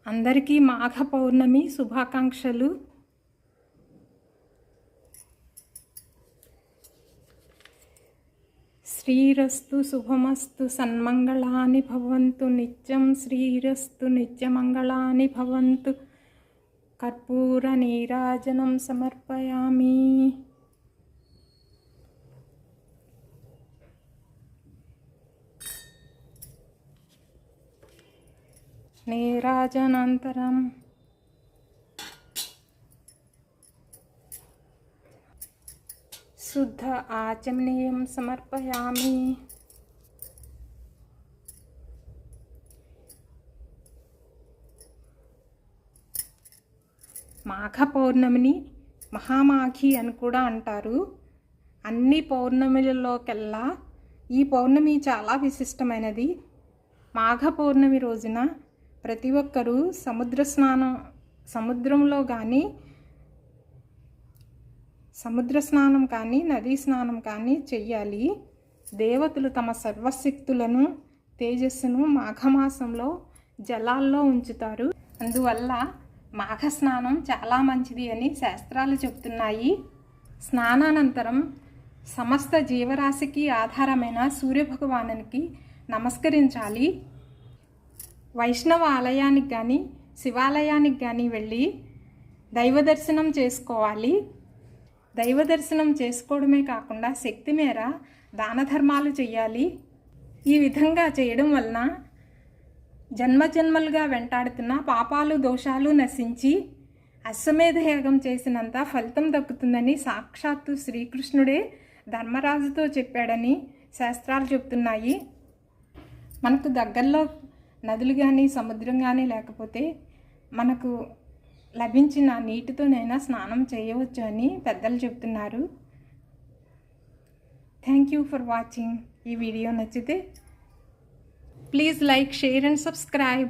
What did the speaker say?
అందరికీ మాఘ పౌర్ణమి శుభాకాంక్షలు. శ్రీరస్తు శుభమస్తు సన్మంగళాని భవంతు నిత్యం. శ్రీరస్తు నిత్యమంగళాని భవంతు. కర్పూర నీరాజనం సమర్పయామి. నీరాజనానంతరం శుద్ధ ఆచమనీయం సమర్పయామి. మాఘ పౌర్ణమిని మహామాఘి అని కూడా అంటారు. అన్ని పౌర్ణమిలలోకెల్లా ఈ పౌర్ణమి చాలా విశిష్టమైనది. మాఘ పౌర్ణమి రోజున ప్రతి ఒక్కరూ సముద్రంలో కానీ సముద్ర స్నానం కానీ నదీ స్నానం కానీ చెయ్యాలి. దేవతలు తమ సర్వశక్తులను తేజస్సును మాఘమాసంలో జలాల్లో ఉంచుతారు. అందువల్ల మాఘ స్నానం చాలా మంచిది అని శాస్త్రాలు చెబుతున్నాయి. స్నానానంతరం సమస్త జీవరాశికి ఆధారమైన సూర్యభగవానునికి నమస్కరించాలి. వైష్ణవ ఆలయానికి కానీ శివాలయానికి కానీ వెళ్ళి దైవ దర్శనం చేసుకోవాలి. దైవ దర్శనం చేసుకోవడమే కాకుండా శక్తి మేర దాన ధర్మాలు చేయాలి. ఈ విధంగా చేయడం వలన జన్మజన్మలుగా వెంటాడుతున్న పాపాలు దోషాలు నశించి అశ్వమేధ యాగం చేసినంత ఫలితం దక్కుతుందని సాక్షాత్తు శ్రీకృష్ణుడే ధర్మరాజుతో చెప్పాడని శాస్త్రాలు చెప్తున్నాయి. మనకు దగ్గరలో నదులు కానీ సముద్రం కానీ లేకపోతే మనకు లభించిన నీటితోనైనా స్నానం చేయవచ్చు అని పెద్దలు చెప్తున్నారు. Thank you for watching. ఈ వీడియో నచ్చితే please like, share and subscribe.